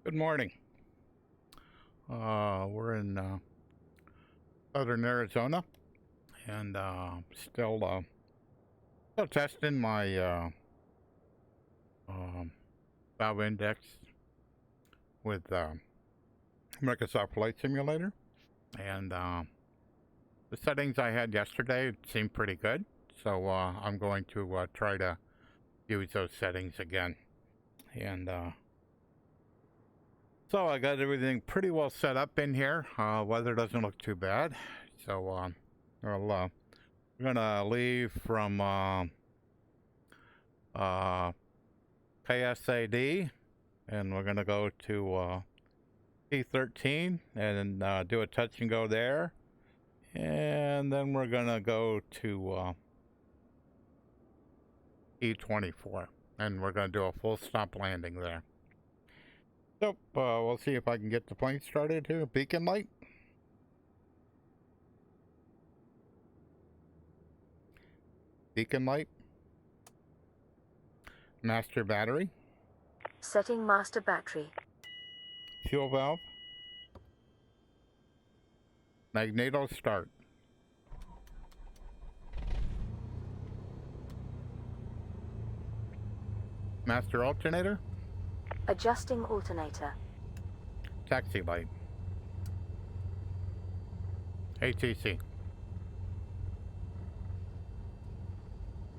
Good morning. We're in southern Arizona, and still testing my valve index with Microsoft Flight Simulator, and the settings I had yesterday seemed pretty good, so I'm going to try to use those settings again. And so I got everything pretty well set up in here. Weather doesn't look too bad. So we're gonna leave from KSAD, and we're gonna go to P13 and do a touch and go there, and then we're gonna go to E24, and we're gonna do a full stop landing there. So, we'll see if I can get the plane started here. Beacon light. Beacon light. Master battery. Setting master battery. Fuel valve. Magneto start. Master alternator. Adjusting alternator. Taxi light. ATC.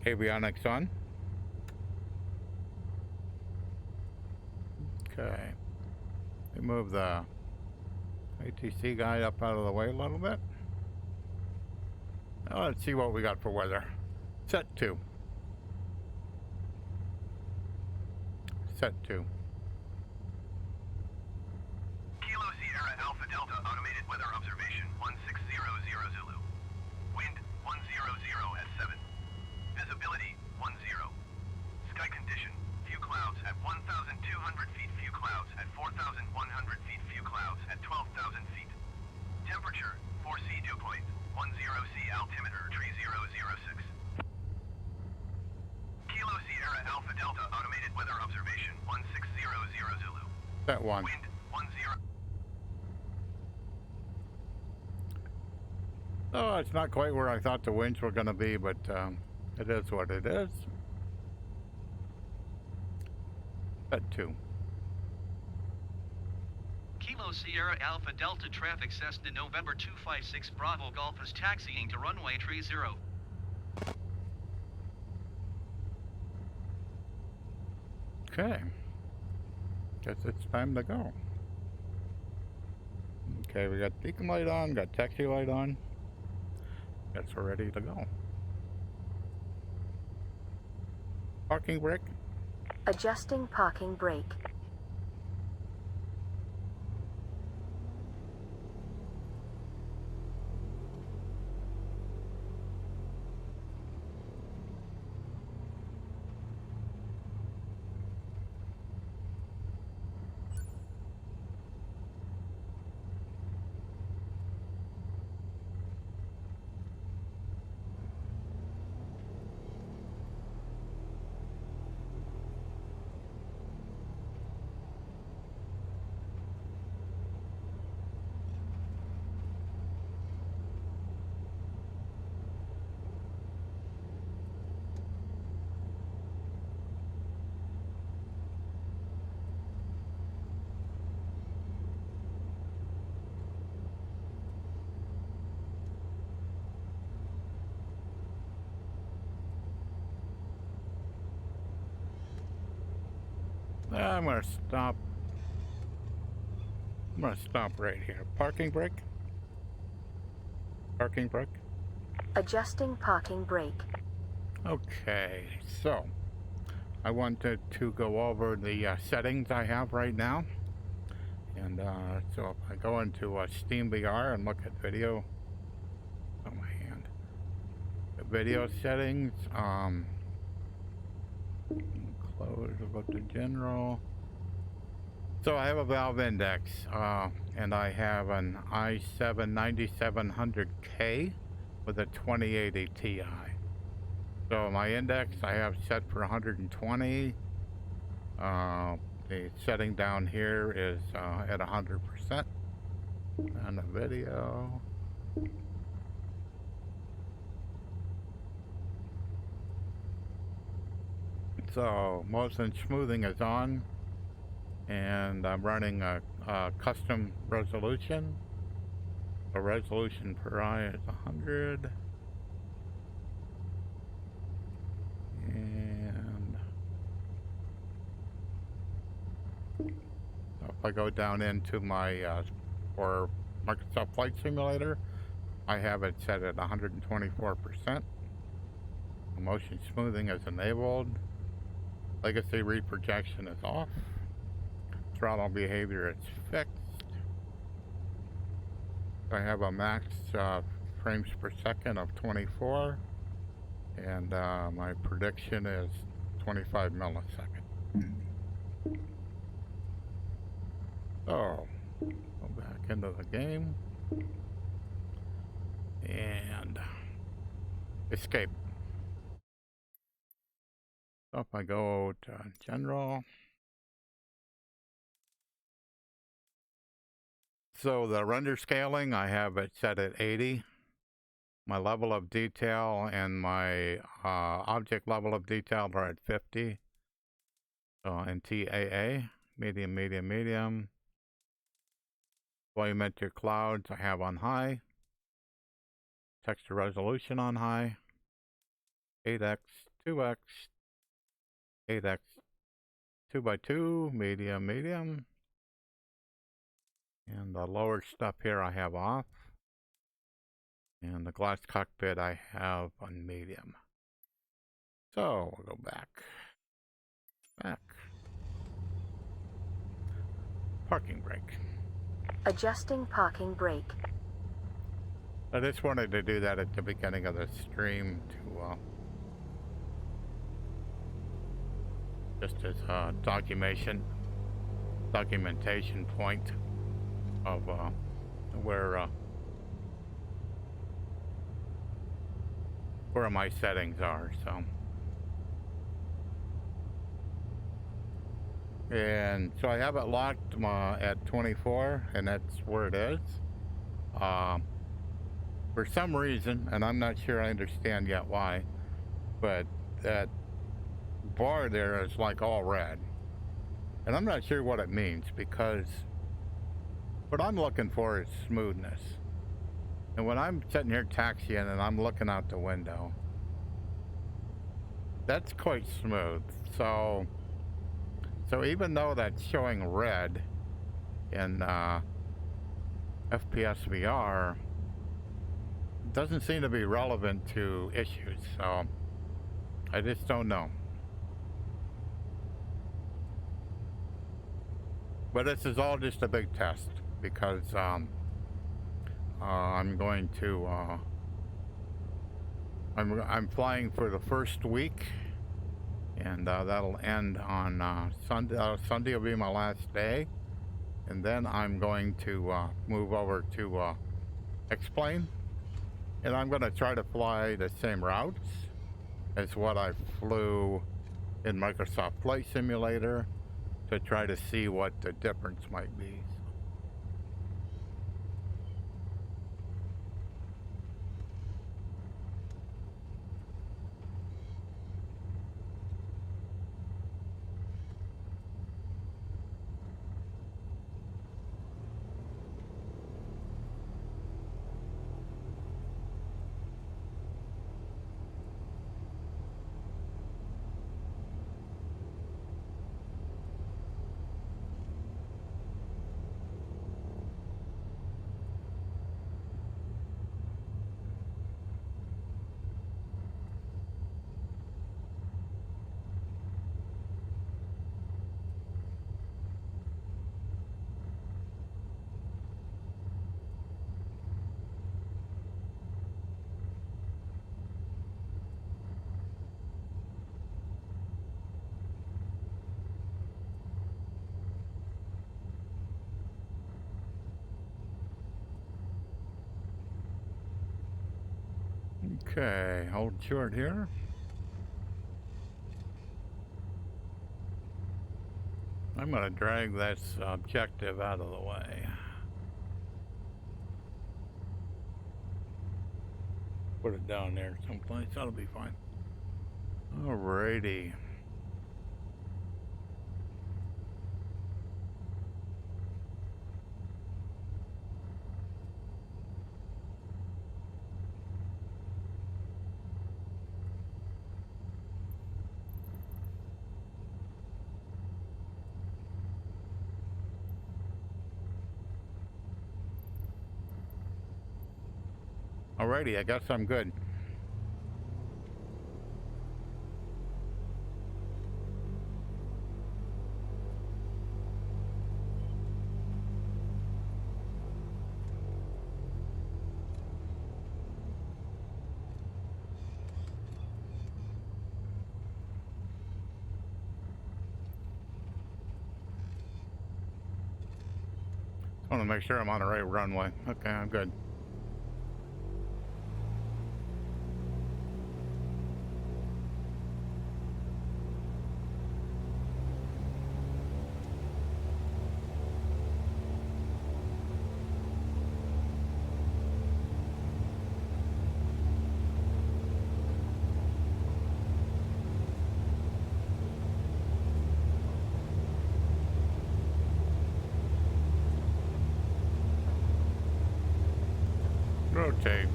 Avionics on. Okay. We move the ATC guy up out of the way a little bit. Now let's see what we got for weather. Set 2. Set 2. Kilo Sierra Alpha Delta automated weather observation 1600 Zulu. Wind 100 at 7. Visibility 10. Sky condition: few clouds at 1,200 feet, few clouds at 4,100 feet, few clouds at 12,000 feet. Temperature 4C dew point, 10C altimeter 3006. Kilo Sierra Alpha Delta automated weather observation 1600 Zulu. Set 1. Wind 10. Oh, it's not quite where I thought the winds were going to be, but it is what it is. Set 2. Kilo Sierra Alpha Delta traffic Cessna November 256 Bravo Golf is taxiing to runway 30. Okay. Guess it's time to go. Okay, we got beacon light on, got taxi light on. Guess we're ready to go. Parking brake. Adjusting parking brake. I'm gonna stop. I'm gonna stop right here. Parking brake. Parking brake. Adjusting parking brake. Okay, so I wanted to go over the settings I have right now. And so if I go into Steam VR and look at video, oh my hand, the video settings, close, go to general. So I have a valve index, and I have an i7 9700K with a 2080 Ti. So my index I have set for 120. The The setting down here is at 100% on the video. So motion smoothing is on, and I'm running a custom resolution. The resolution per eye is 100. And if I go down into my for Microsoft Flight Simulator, I have it set at 124%. Motion smoothing is enabled. Legacy reprojection is off. Throttle behavior is fixed. I have a max frames per second of 24, and my prediction is 25 milliseconds. So, go back into the game and escape. So if I go to general, so the render scaling, I have it set at 80. My level of detail and my object level of detail are at 50. So in TAA, medium, medium, medium. Volumetric clouds I have on high. Texture resolution on high. 8x, 2x, 8x, 2x2, medium, medium. And the lower stuff here I have off. And the glass cockpit I have on medium. So we'll go back. Parking brake. Adjusting parking brake. I just wanted to do that at the beginning of the stream to just as a documentation point of where my settings are. So, and so I have it locked at 24, and that's where it is. For some reason, and I'm not sure I understand yet why, but that bar there is like all red. And I'm not sure what it means, because what I'm looking for is smoothness. And when I'm sitting here taxiing and I'm looking out the window, that's quite smooth. So even though that's showing red in FPS VR, it doesn't seem to be relevant to issues. So I just don't know. But this is all just a big test, because I'm going to I'm flying for the first week, and that'll end on Sunday. Sunday will be my last day, and then I'm going to move over to X-Plane, and I'm going to try to fly the same routes as what I flew in Microsoft Flight Simulator, to try to see what the difference might be. Okay, hold short here. I'm gonna drag this objective out of the way. Put it down there someplace, that'll be fine. Alrighty. Alrighty, I guess I'm good. I want to make sure I'm on the right runway. Okay, I'm good. Rotate.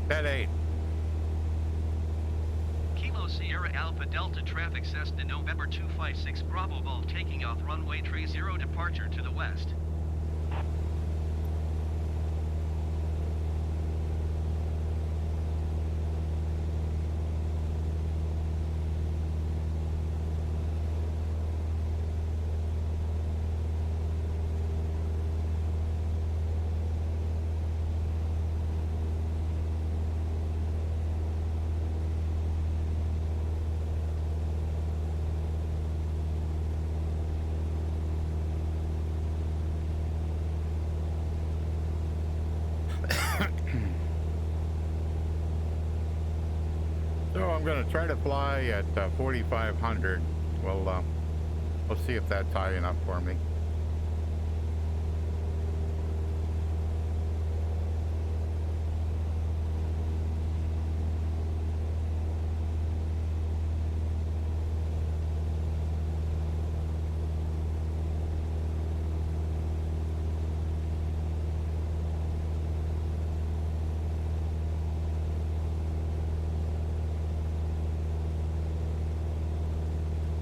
That 8. Kilo Sierra Alpha Delta traffic Cessna November 256 Bravo Golf taking off runway 30 departure to the west. So I'm going to try to fly at 4,500. We'll see if that's high enough for me.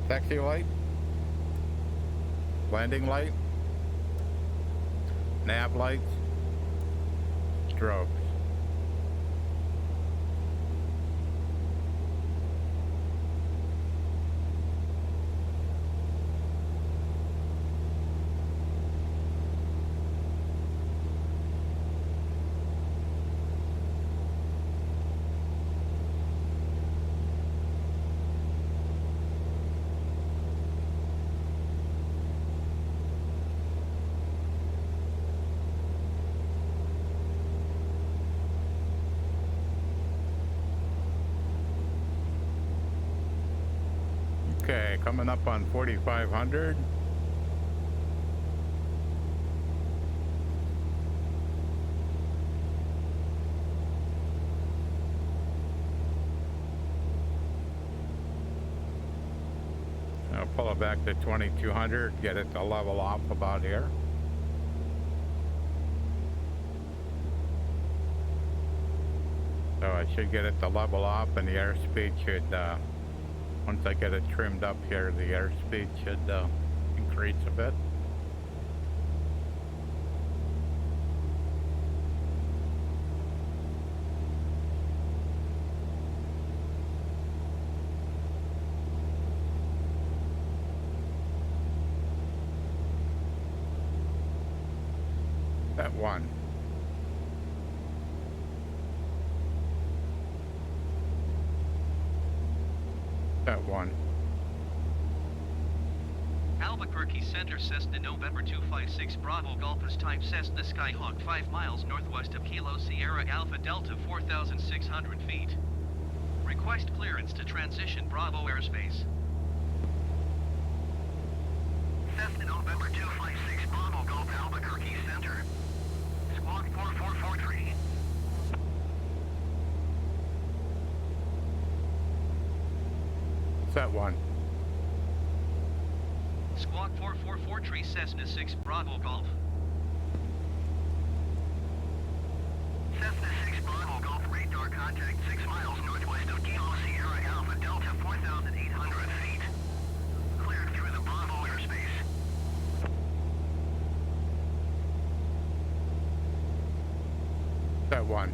Taxi light, landing light, nav lights, strobes. Okay, coming up on 4,500. I'll pull it back to 2,200, get it to level off about here. So I should get it to level off, and the airspeed should, once I get it trimmed up here, the airspeed should increase a bit. That one. That one. Alpha Albuquerque Center, Cessna November 256 Bravo Golf is type Cessna Skyhawk 5 miles northwest of Kilo Sierra Alpha Delta 4,600 feet. Request clearance to transition Bravo airspace. Cessna November 256 Bravo Golf Albuquerque Center. Squawk 4443. Set 1. Squawk 4443 Cessna 6 Bravo Golf. Cessna 6 Bravo Golf radar contact 6 miles northwest of Kilo Sierra Alpha Delta 4,800 feet. Cleared through the Bravo airspace. Set 1.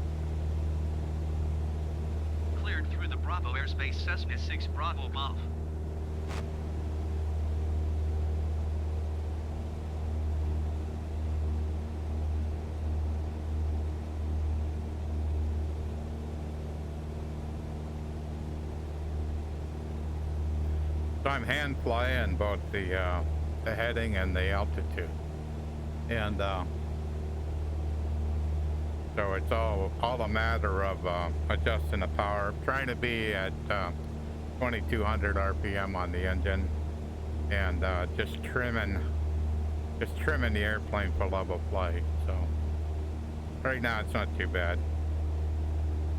Cleared through the Bravo airspace, Cessna 6 Bravo Golf. So I'm hand flying both the heading and the altitude, and so it's all a matter of adjusting the power, trying to be at 2200 RPM on the engine, and just trimming the airplane for level flight. So right now it's not too bad.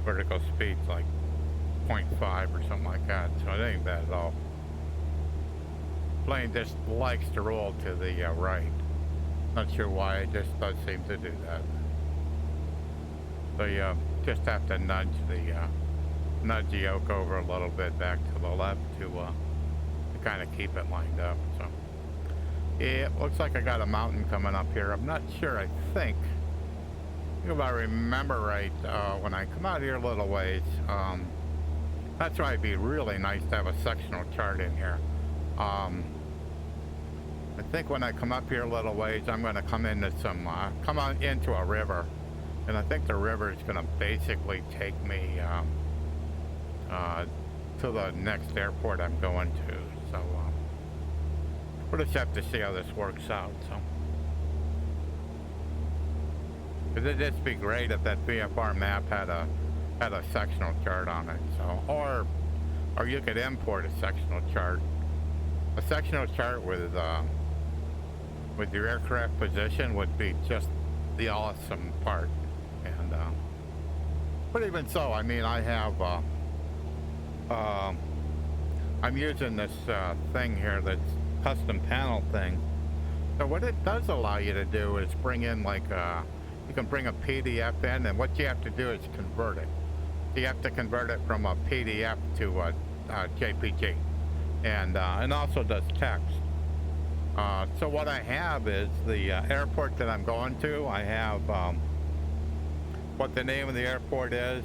Vertical speed's like 0.5 or something like that, so it ain't bad at all. Plane just likes to roll to the right. Not sure why, it just does seem to do that. So you just have to nudge the yoke over a little bit back to the left to kind of keep it lined up. So yeah, it looks like I got a mountain coming up here. I'm not sure. I think if I remember right, when I come out here a little ways, that's why it'd be really nice to have a sectional chart in here. I think when I come up here a little ways, I'm going to come into into a river, and I think the river is going to basically take me to the next airport I'm going to. So we'll just have to see how this works out. So, it'd just be great if that VFR map had a sectional chart on it. So, or you could import a sectional chart. A sectional chart with your aircraft position would be just the awesome part. And but even so, I mean, I have I'm using this thing here, that's custom panel thing. So what it does allow you to do is bring in like you can bring a PDF in, and what you have to do is convert it. You have to convert it from a PDF to a JPG. And also does text. So what I have is the airport that I'm going to. I have what the name of the airport is,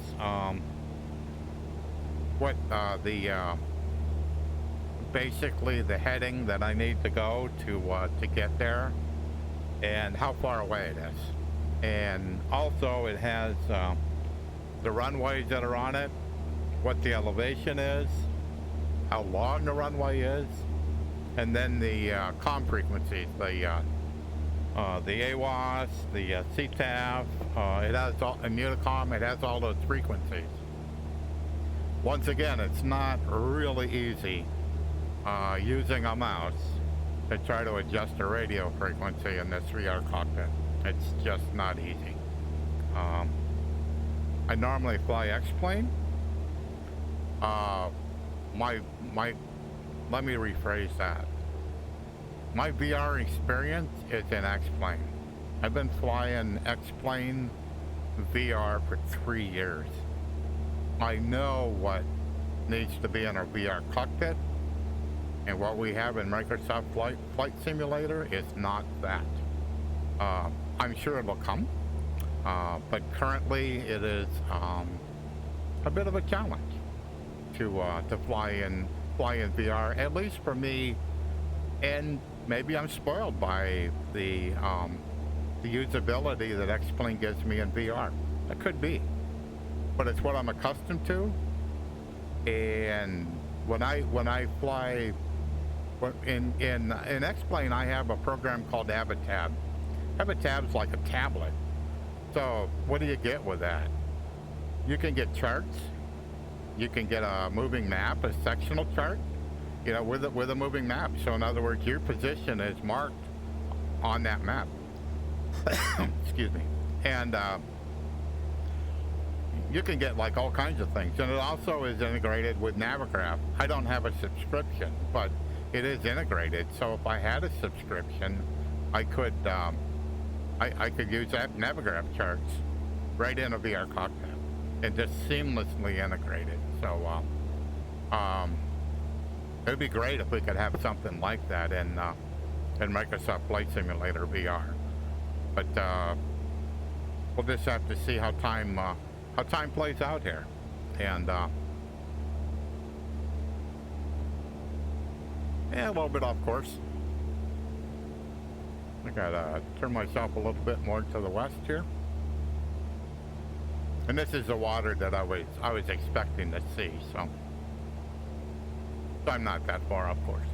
what basically the heading that I need to go to get there, and how far away it is. And also it has the runways that are on it, what the elevation is, how long the runway is, and then the comm frequencies, the AWAS, the CTAF, it has all, and Unicom, it has all those frequencies. Once again, it's not really easy using a mouse to try to adjust the radio frequency in this VR cockpit. It's just not easy. I normally fly X-plane. Let me rephrase that. My VR experience is in X-plane. I've been flying X-plane VR for 3 years. I know what needs to be in our VR cockpit, and what we have in Microsoft Flight Simulator is not that. I'm sure it'll come, but currently it is a bit of a challenge to fly in VR, at least for me. And maybe I'm spoiled by the usability that X-plane gives me in VR. That could be, but it's what I'm accustomed to. And when I fly But in X-Plane, I have a program called Habitab. Habitab's like a tablet. So what do you get with that? You can get charts. You can get a moving map, a sectional chart, you know, with a moving map. So in other words, your position is marked on that map. Excuse me. And you can get like all kinds of things. And it also is integrated with Navigraph. I don't have a subscription, but it is integrated. So if I had a subscription, I could use that Navigraph charts right in a VR cockpit and just seamlessly integrate it. So it would be great if we could have something like that in Microsoft Flight Simulator VR. But we'll just have to see how time plays out here. And yeah, a little bit off course. I gotta turn myself a little bit more to the west here. And this is the water that I was expecting to see, so I'm not that far off course.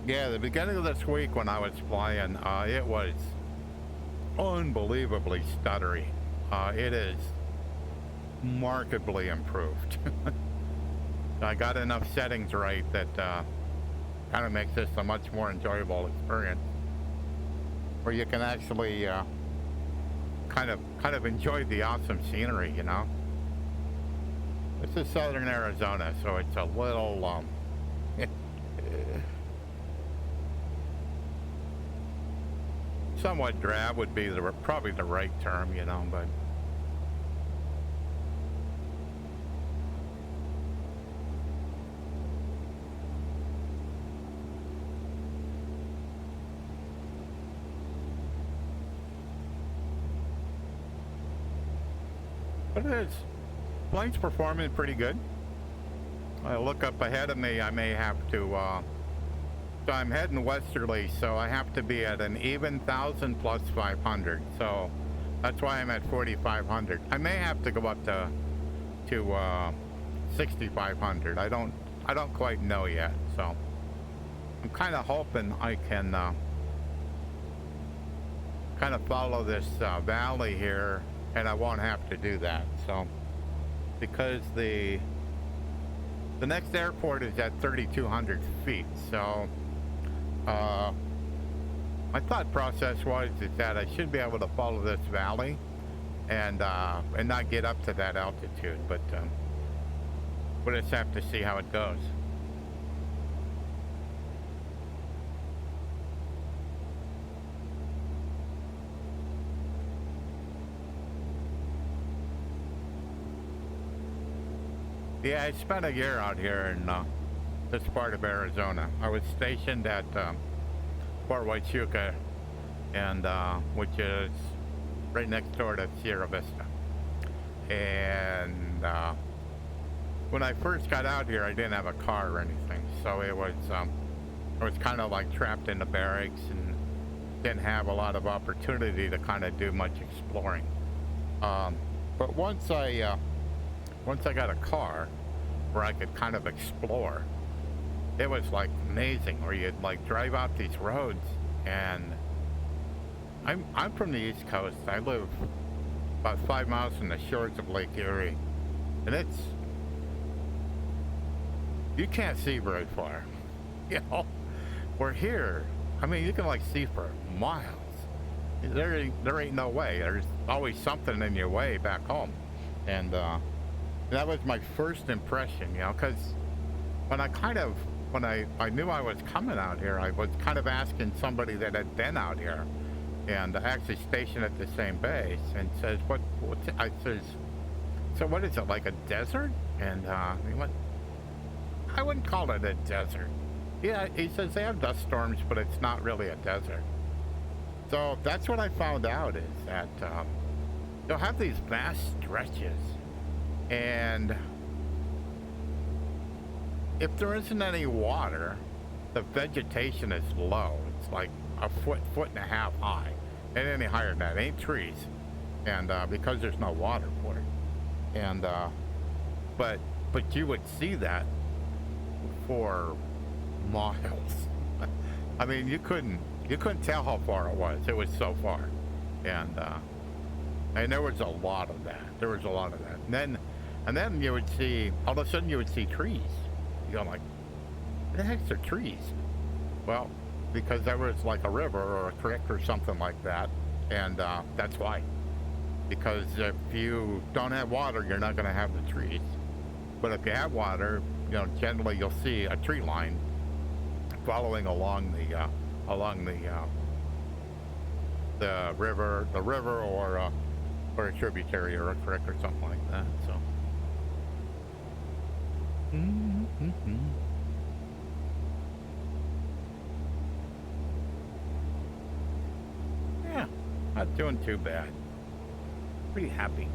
Yeah, the beginning of this week when I was flying, it was unbelievably stuttery. It is markedly improved. I got enough settings right that kind of makes this a much more enjoyable experience, where you can actually kind of enjoy the awesome scenery, you know. This is southern Arizona, so it's a little somewhat drab would be probably the right term, you know, but it is. Plane's performing pretty good. I look up ahead of me, I may have to, so I'm heading westerly, so I have to be at an even 1,000 plus 500. So that's why I'm at 4,500. I may have to go up to 6,500. I don't quite know yet. So I'm kind of hoping I can kind of follow this valley here, and I won't have to do that. So because the next airport is at 3,200 feet, so my thought process was that I should be able to follow this valley and not get up to that altitude, but we'll just have to see how it goes. Yeah, I spent a year out here in this part of Arizona. I was stationed at Fort Huachuca, and which is right next door to Sierra Vista. And when I first got out here, I didn't have a car or anything, so I was kind of like trapped in the barracks and didn't have a lot of opportunity to kind of do much exploring. But once I got a car where I could kind of explore, it was like amazing, where you'd like drive out these roads. And I'm from the East Coast. I live about 5 miles from the shores of Lake Erie, and you can't see very far. You know, we're here. I mean, you can like see for miles. There ain't no way. There's always something in your way back home, and that was my first impression, you know, because when I knew I was coming out here, I was kind of asking somebody that had been out here and actually stationed at the same base, and says, I says, so what is it, like a desert? And he went, I wouldn't call it a desert. Yeah, he says they have dust storms, but it's not really a desert. So that's what I found out, is that they'll have these vast stretches, and if there isn't any water, the vegetation is low. It's like a foot and a half high. And any higher than that, ain't trees. And because there's no water for it. And but you would see that for miles. I mean, you couldn't tell how far it was. It was so far. And there was a lot of that. There was a lot of that. And then you would see, all of a sudden you would see trees. You go like, what the heck's are trees? Well, because there was like a river or a creek or something like that. And that's why. Because if you don't have water, you're not going to have the trees. But if you have water, you know, generally you'll see a tree line following along the river or a tributary or a creek or something like that. So. Yeah, not doing too bad. Pretty happy.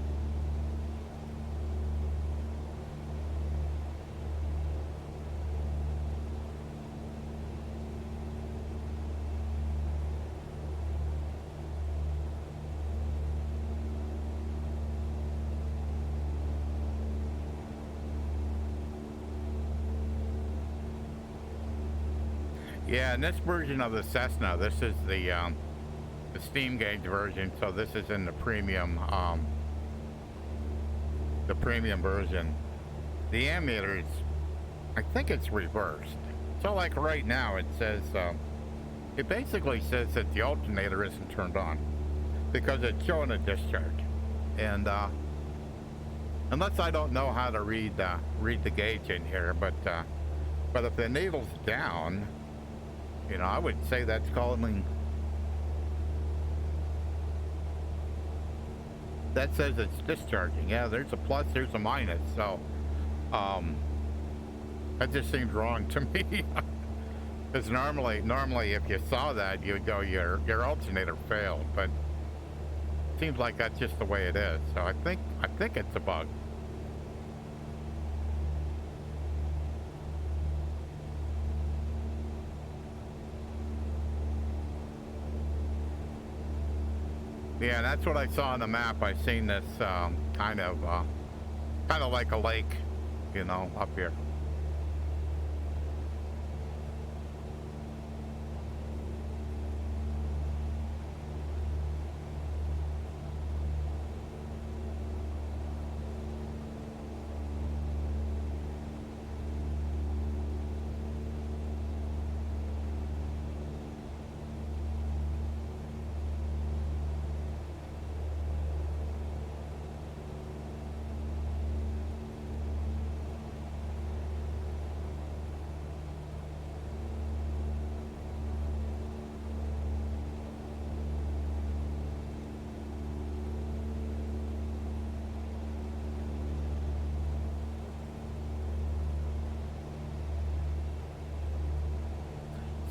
Yeah, and this version of the Cessna, this is the steam gauge version, so this is in the premium version. The ammeter is, I think it's reversed. So like right now it says, it basically says that the alternator isn't turned on because it's showing a discharge. And unless I don't know how to read the gauge in here, but if the needle's down, you know, I would say that's calling. That says it's discharging. Yeah, there's a plus, there's a minus. So, that just seems wrong to me. Because normally, if you saw that, you would go, your alternator failed. But it seems like that's just the way it is. So I think it's a bug. Yeah, that's what I saw on the map. I seen this kind of like a lake, you know, up here.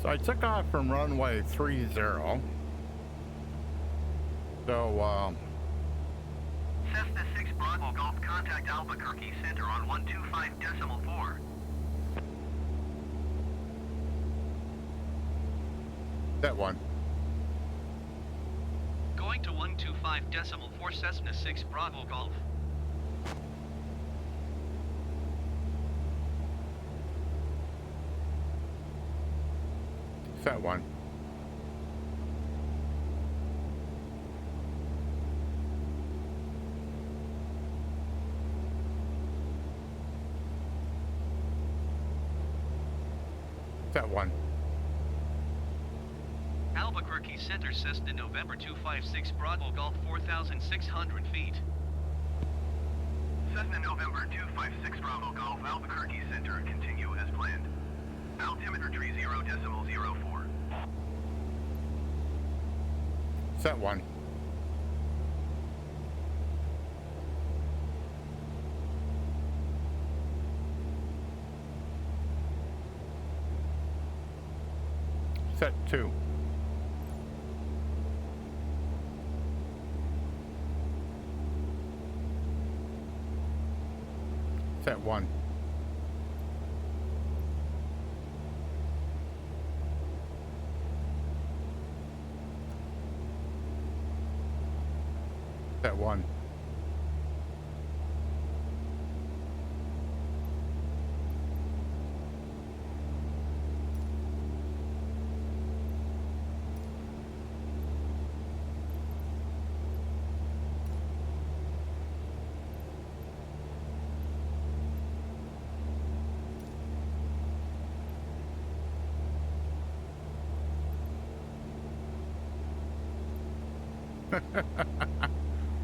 So I took off from runway 30. So, Cessna 6 Bravo Golf, contact Albuquerque Center on 125.4. that one. Going to 125.4 Cessna 6 Bravo Golf. That one. That one. Albuquerque Center Cessna November 256 Bravo Golf 4,600 feet. Cessna November 256 Bravo Golf, Albuquerque Center, continue as planned. Altimeter tree 0.04. Set one. Set two. Set one. That one.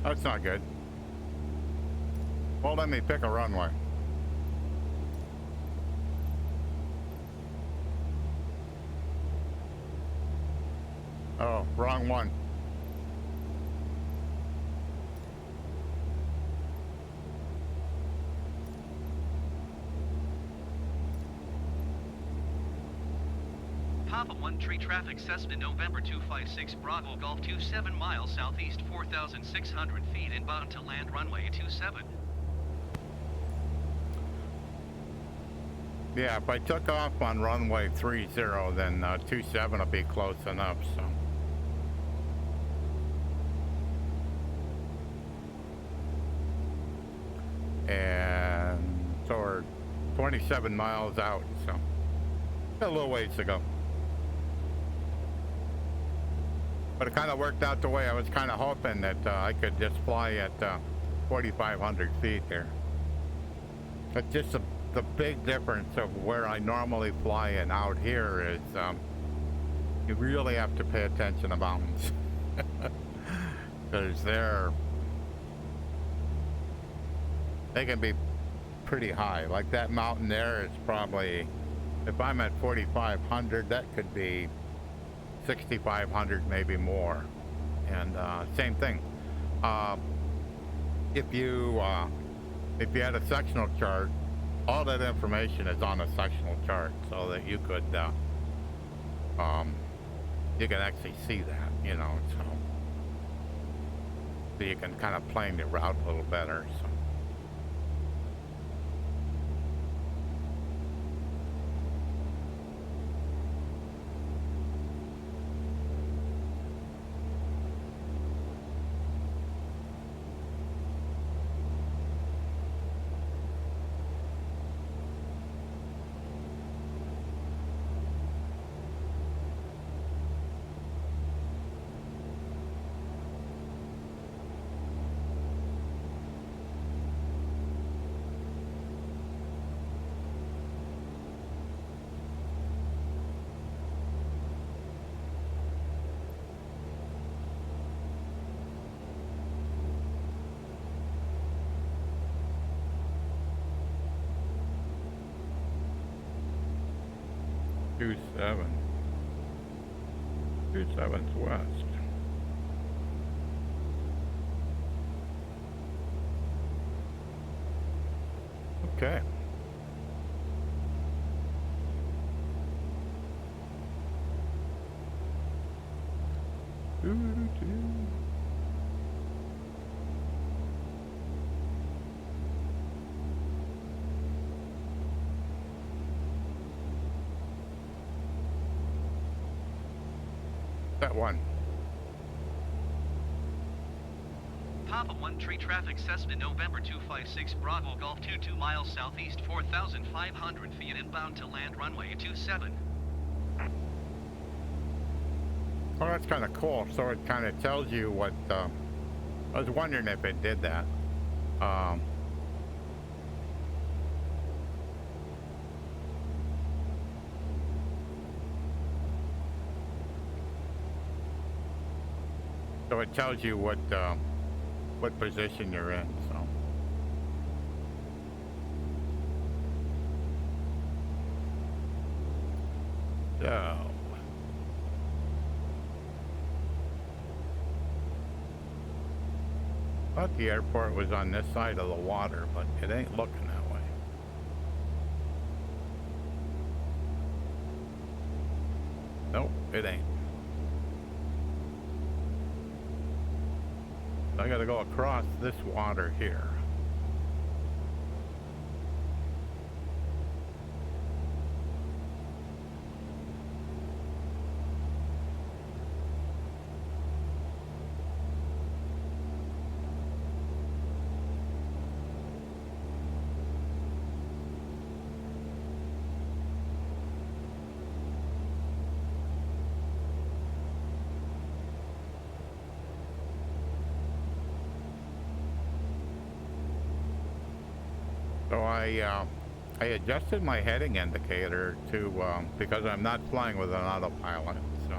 That's not good. Well, let me pick a runway. Oh, wrong one. Papa 1 tree traffic Cessna November 256 Bravo Golf 27 miles southeast 4,600 feet inbound to land runway 27. Yeah, if I took off on runway 30, then 27 will be close enough, so. And so we're 27 miles out, so got a little ways to go. But it kind of worked out the way I was kind of hoping, that I could just fly at 4,500 feet here. But just the big difference of where I normally fly and out here is you really have to pay attention to mountains. Because they can be pretty high. Like that mountain there is probably, if I'm at 4,500, that could be 6,500, maybe more. And same thing. If you had a sectional chart, all that information is on a sectional chart, so that you could you can actually see that, you know, so you can kind of plan your route a little better. So. Two seven's west. Okay. That one. Papa 1 tree traffic Cessna November 256 Bravo Golf 22 miles southeast 4,500 feet inbound to land runway 27. Oh, that's kind of cool. So it kind of tells you what, I was wondering if it did that. So it tells you what position you're in, so. So. I thought the airport was on this side of the water, but it ain't looking that way. Nope, it ain't. I gotta go across this water here. So I adjusted my heading indicator to, because I'm not flying with an autopilot, so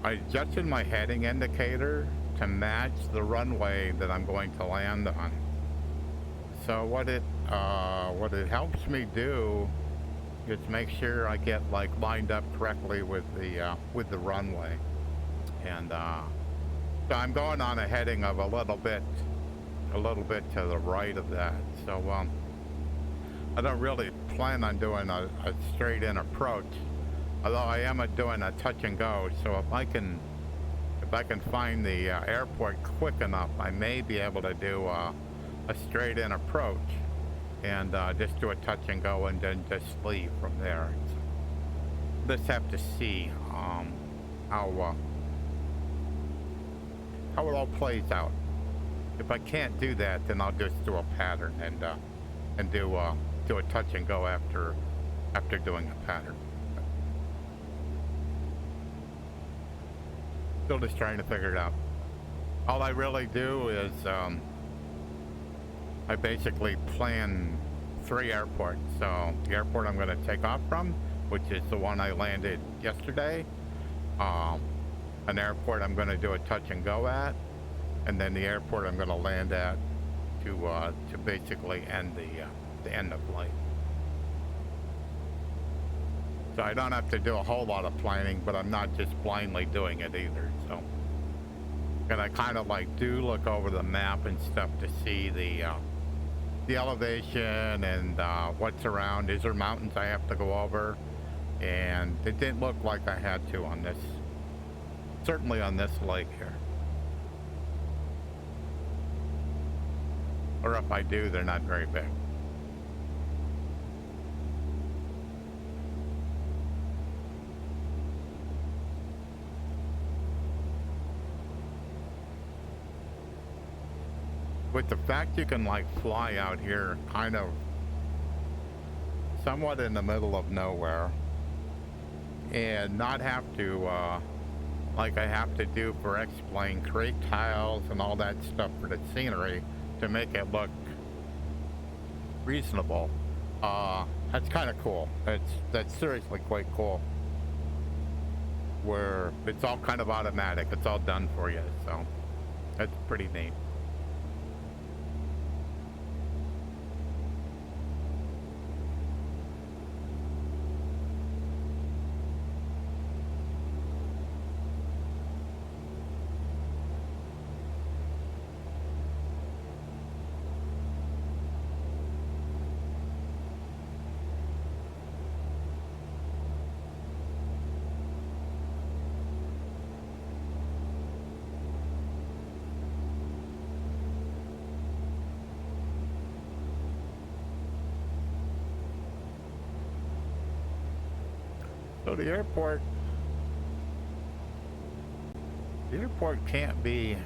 I adjusted my heading indicator to match the runway that I'm going to land on. So what it helps me do is make sure I get like lined up correctly with the runway, and so I'm going on a heading of a little bit to the right of that. So I don't really plan on doing a straight in approach, although I am doing a touch and go. So if I can find the airport quick enough, I may be able to do a straight in approach and just do a touch and go and then just leave from there. So just have to see how it all plays out. If I can't do that, then I'll just do a pattern and do a touch and go after doing a pattern. Still just trying to figure it out. All I really do is I basically plan 3 airports. So the airport I'm going to take off from, which is the one I landed yesterday, an airport I'm going to do a touch and go at, and then the airport I'm going to land at to basically end the end of flight. So I don't have to do a whole lot of planning, but I'm not just blindly doing it either. So, and I kind of like do look over the map and stuff to see the elevation and what's around. Is there mountains I have to go over? And it didn't look like I had to on this, certainly on this lake here. Or if I do, they're not very big. With the fact you can like fly out here kind of somewhat in the middle of nowhere and not have to like I have to do for X-Plane, create tiles and all that stuff for the scenery to make it look reasonable. That's kind of cool. That's seriously quite cool, where it's all kind of automatic, it's all done for you, so that's pretty neat. So the airport can't be, if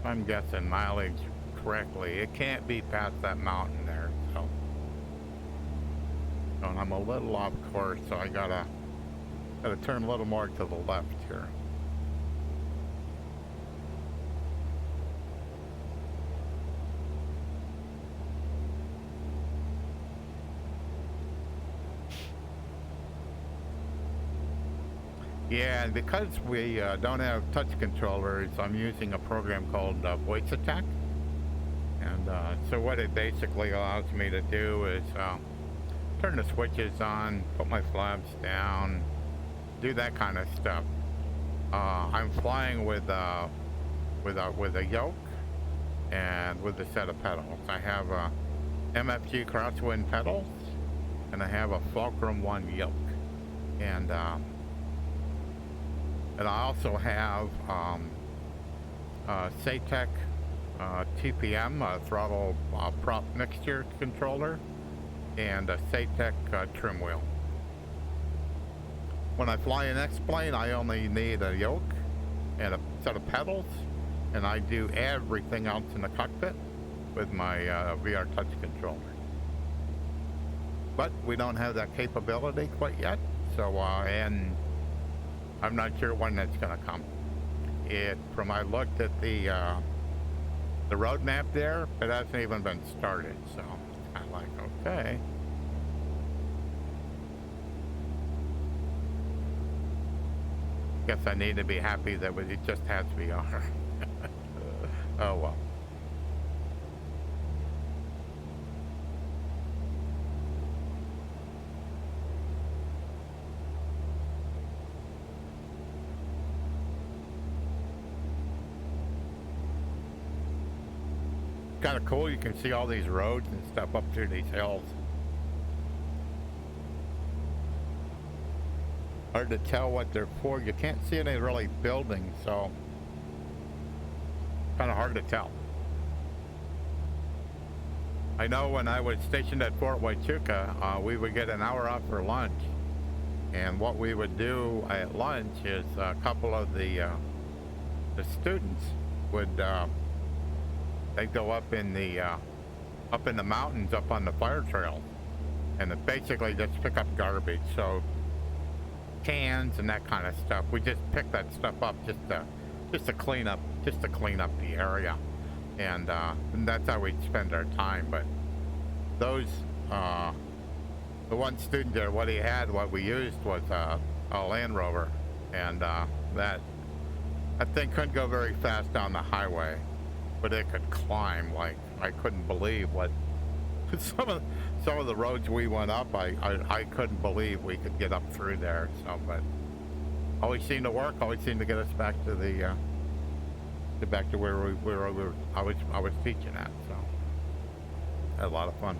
I'm guessing mileage correctly, it can't be past that mountain there, so. And I'm a little off course, so I gotta turn a little more to the left here. Yeah, and because we don't have touch controllers, I'm using a program called VoiceAttack. And so what it basically allows me to do is turn the switches on, put my flaps down, do that kind of stuff. I'm flying with a yoke and with a set of pedals. I have MFG crosswind pedals, and I have a Fulcrum 1 yoke. And I also have SATEC TPM, throttle prop mixture controller, and a SATEC trim wheel. When I fly an X-Plane, I only need a yoke and a set of pedals, and I do everything else in the cockpit with my VR touch controller. But we don't have that capability quite yet, so and I'm not sure when that's going to come. From I looked at the the road map there, it hasn't even been started, so it's kind of like, okay. Guess I need to be happy that it just has VR. Oh well. Kind of cool, you can see all these roads and stuff up through these hills. Hard to tell what they're for. You can't see any really buildings, so kind of hard to tell. I know when I was stationed at Fort Huachuca, we would get an hour off for lunch, and what we would do at lunch is a couple of the students would they'd go up in the mountains up on the fire trail, and it basically just pick up garbage, so cans and that kind of stuff. We just pick that stuff up just to clean up the area, and that's how we'd spend our time. But those the one student there, what we used was a Land Rover, and that thing couldn't go very fast down the highway, but it could climb. Like, I couldn't believe what some of the roads we went up. I couldn't believe we could get up through there. So, but always seemed to work. Always seemed to get us back to where I was teaching at. So, had a lot of fun.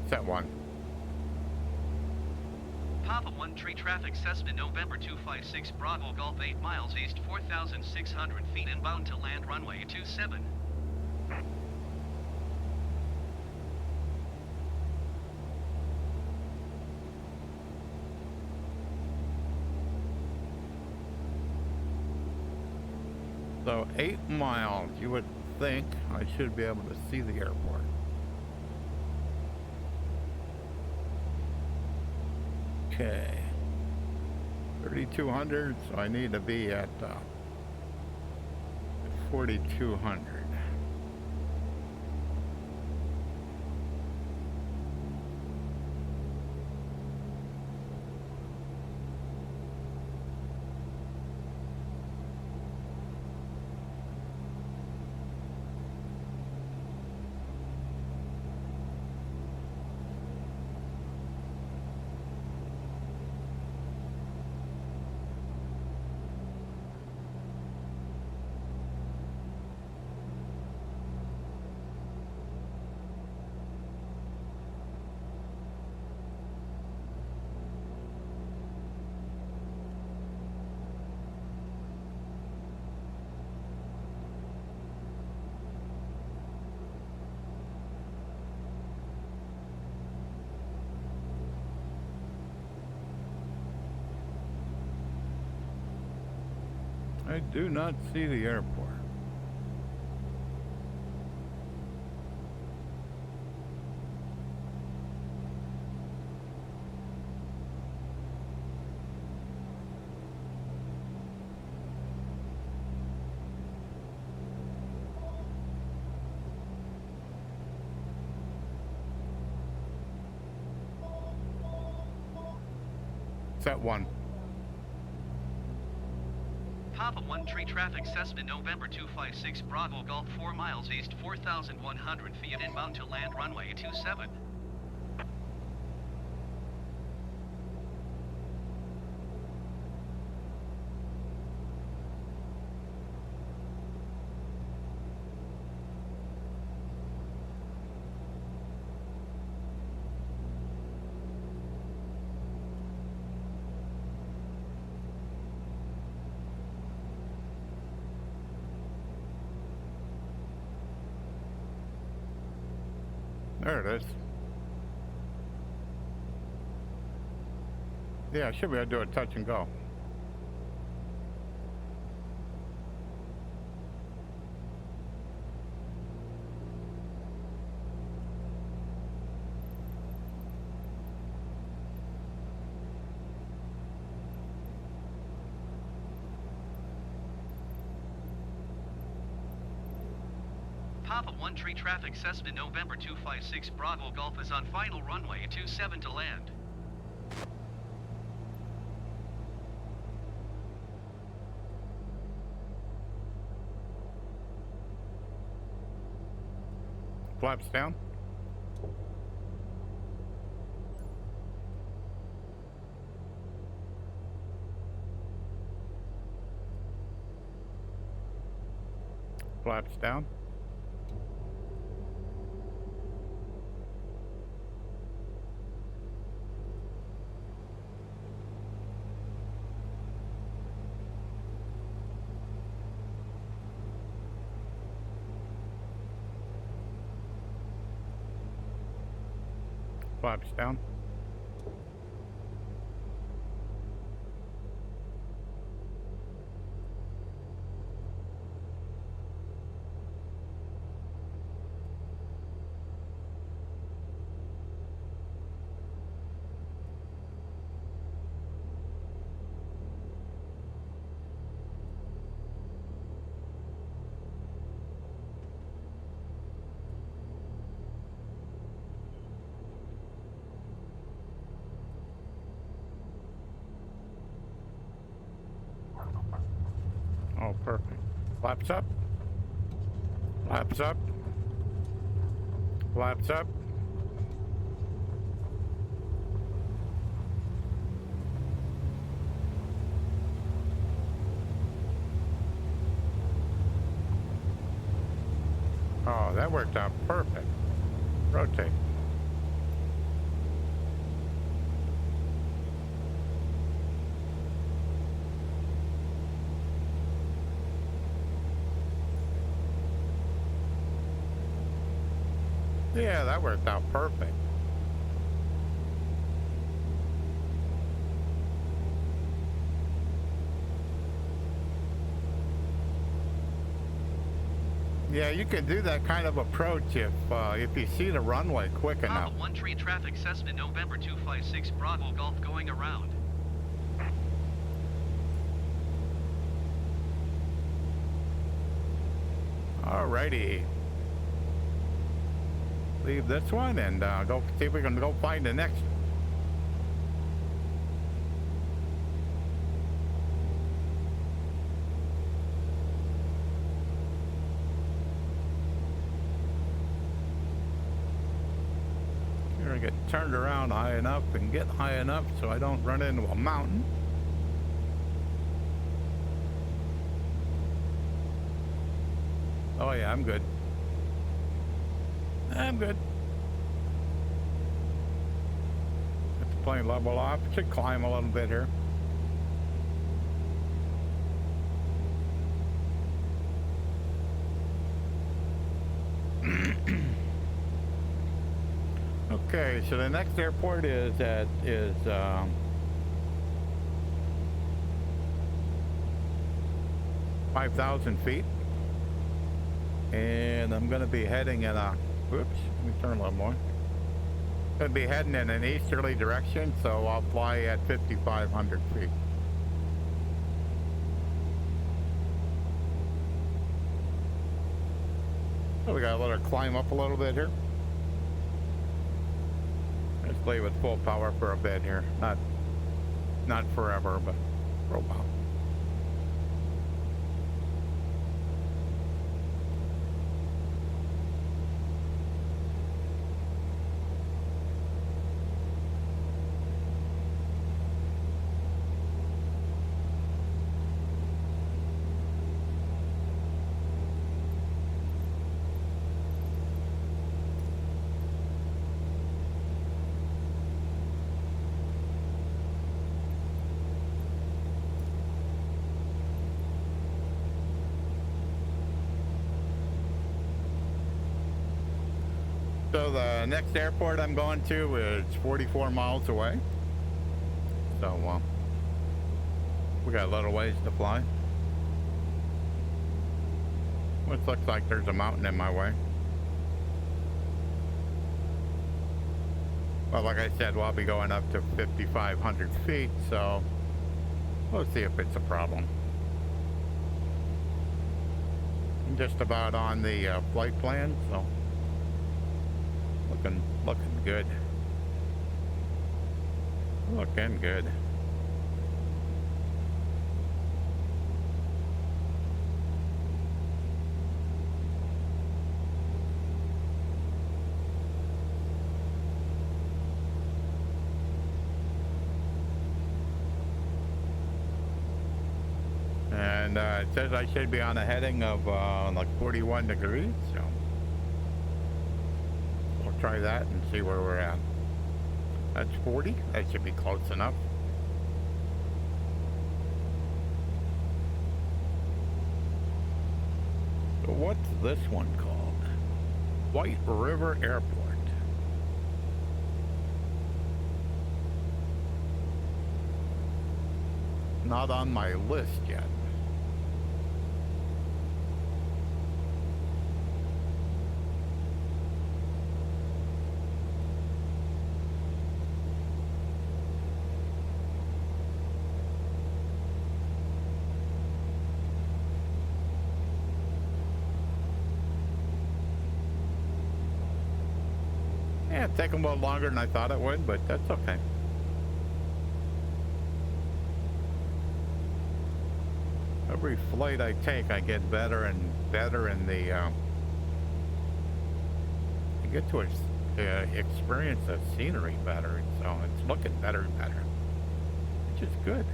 Set one. Papa 1 Tree traffic Cessna November 256 Bravo Golf 8 miles east 4,600 feet inbound to land runway 27. So 8 miles, you would think I should be able to see the airport. Okay, 3,200, so I need to be at 4,200. I do not see the airport. Set one. Papa 1 Tree traffic Cessna November 256 Bravo Golf 4 miles east 4,100 feet inbound to land runway 27. There it is. Yeah, I should be able to do a touch and go. Papa 1 Tree traffic Cessna November 256 Bravo Golf is on final runway 27 to land. Flaps down. Flaps down. Flaps down. Oh, perfect. Flaps up. Flaps up. Flaps up. Oh, that worked out perfect. Rotate. Yeah, that worked out perfect. Yeah, you can do that kind of approach if you see the runway quick enough. Papa 1 Tree traffic Cessna November 256 Bravo Golf going around. Alrighty. Leave this one and go see if we can go find the next. Here I get turned around high enough and get high enough so I don't run into a mountain. Oh yeah, I'm good. I'm good. Get the plane level off. Should climb a little bit here. Okay, so the next airport is 5,000 feet. And I'm going to be heading in a, whoops, let me turn a little more. Going to be heading in an easterly direction, so I'll fly at 5,500 feet. So we got to let her climb up a little bit here. Let's play with full power for a bit here. Not forever, but for a while. So the next airport I'm going to is 44 miles away. So we got a little ways to fly. Which looks like there's a mountain in my way. Well, like I said, I'll be going up to 5,500 feet, so we'll see if it's a problem. just about on the flight plan, so looking good. Looking good. And it says I should be on a heading of like 41 degrees, so we'll try that and see where we're at. That's 40. That should be close enough. So what's this one called? White River Airport. Not on my list yet. Yeah, it'd take a little longer than I thought it would, but that's okay. Every flight I take, I get better and better in the, I get to experience the scenery better, so it's looking better and better, which is good.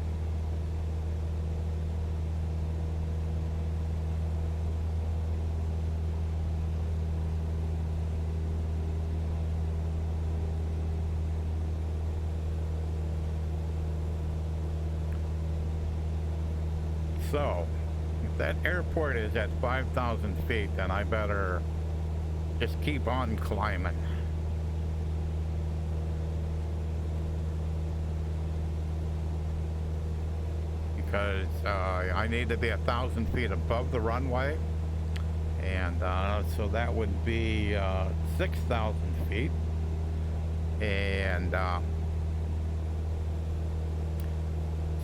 So, if that airport is at 5,000 feet, then I better just keep on climbing. Because I need to be 1,000 feet above the runway. And so that would be 6,000 feet. And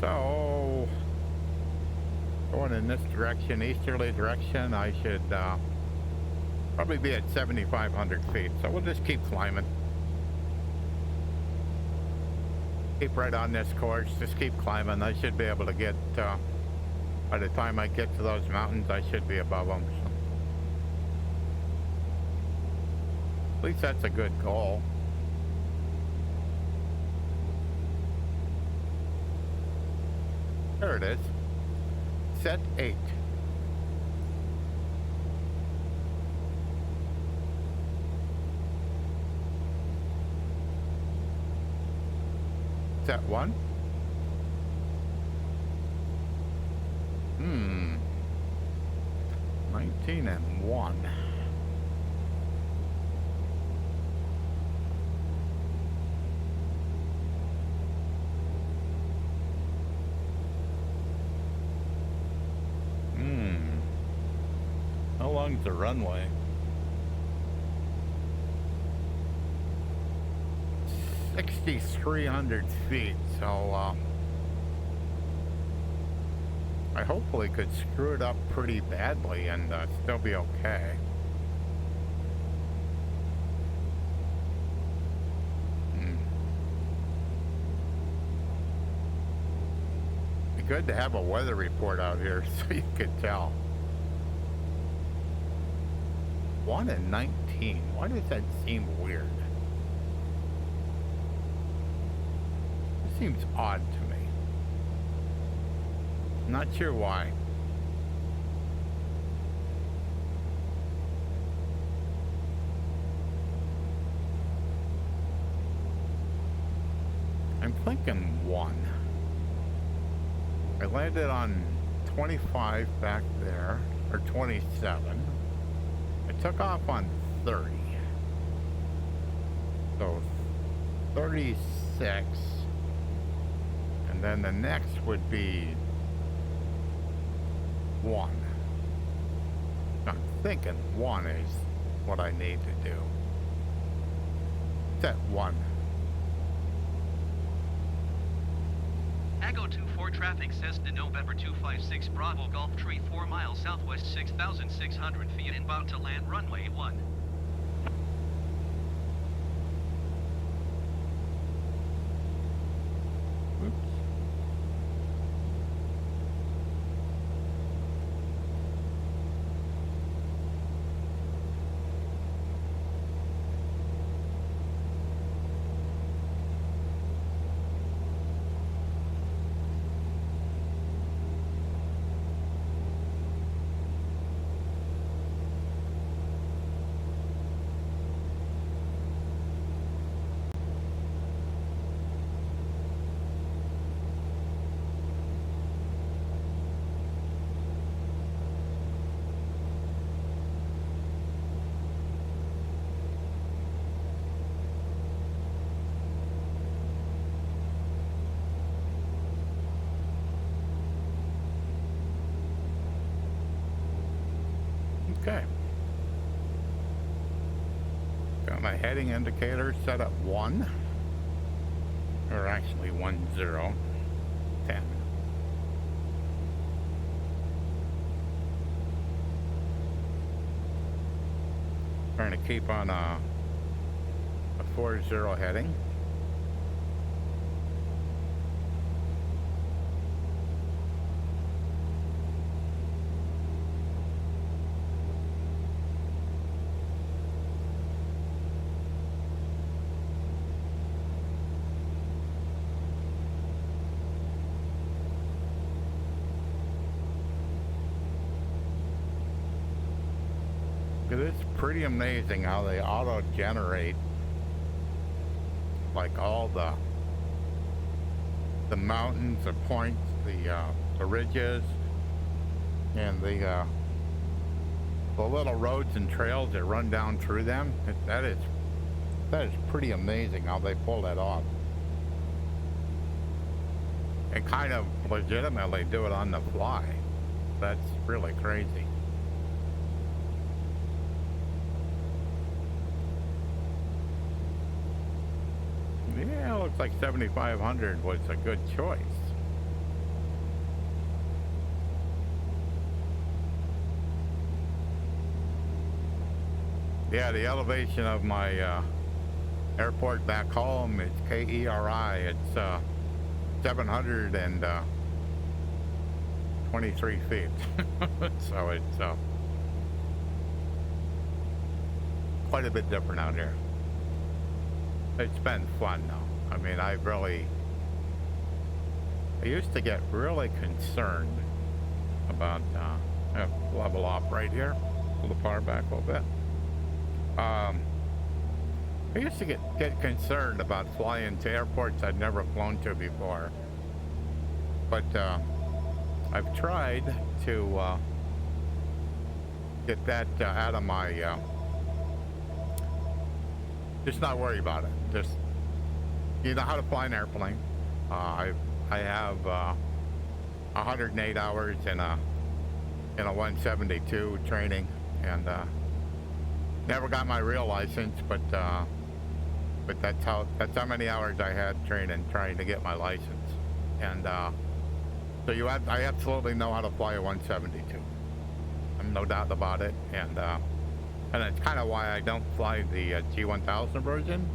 so going in this direction, easterly direction, I should probably be at 7,500 feet. So we'll just keep climbing. Keep right on this course, just keep climbing. I should be able to get, by the time I get to those mountains, I should be above them. So. At least that's a good goal. There it is. Set 8. Set 1. 19 and 1. How long's the runway? 6,300 feet, so I hopefully could screw it up pretty badly and still be okay. Be good to have a weather report out here so you could tell. 1 and 19. Why does that seem weird? It seems odd to me. Not sure why. I'm thinking 1. I landed on 25 back there, or 27. I took off on 30. So 36. And then the next would be 1. I'm thinking 1 is what I need to do. Set 1. Tango 24 traffic Cessna November 256 Bravo Golf Tree 4 miles southwest 6,600 feet inbound to land runway 1. Oops. Okay. Got my heading indicator set at 1. Or actually 10. 10. Trying to keep on a 40 heading. It is pretty amazing how they auto-generate like all the mountains, the points, the ridges, and the little roads and trails that run down through them. That is pretty amazing how they pull that off, and kind of legitimately do it on the fly. That's really crazy. Yeah, looks like 7,500 was a good choice. Yeah, the elevation of my airport back home, it's KERI. It's 723 feet. So it's quite a bit different out here. It's been fun though. I mean, I used to get really concerned about, level off right here, pull the power back a little bit. I used to get concerned about flying to airports I'd never flown to before. But, I've tried to, get that out of my, just not worry about it. Just, you know how to fly an airplane. I have 108 hours in a 172 training, and never got my real license, but that's how many hours I had training trying to get my license. And so I absolutely know how to fly a 172. I'm no doubt about it, and that's kind of why I don't fly the G1000 version,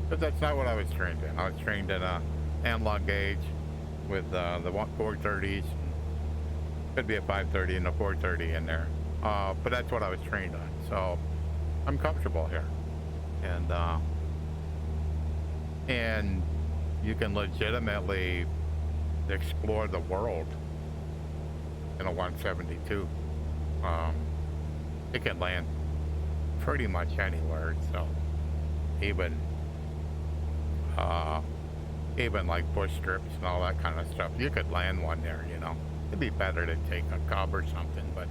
because that's not what I was trained in. I was trained in a analog gauge with the 430s. Could be a 530 and a 430 in there, but that's what I was trained on. So I'm comfortable here, and you can legitimately explore the world in a 172. It can land pretty much anywhere, so even like bush strips and all that kind of stuff, you could land one there, you know. It'd be better to take a Cub or something, but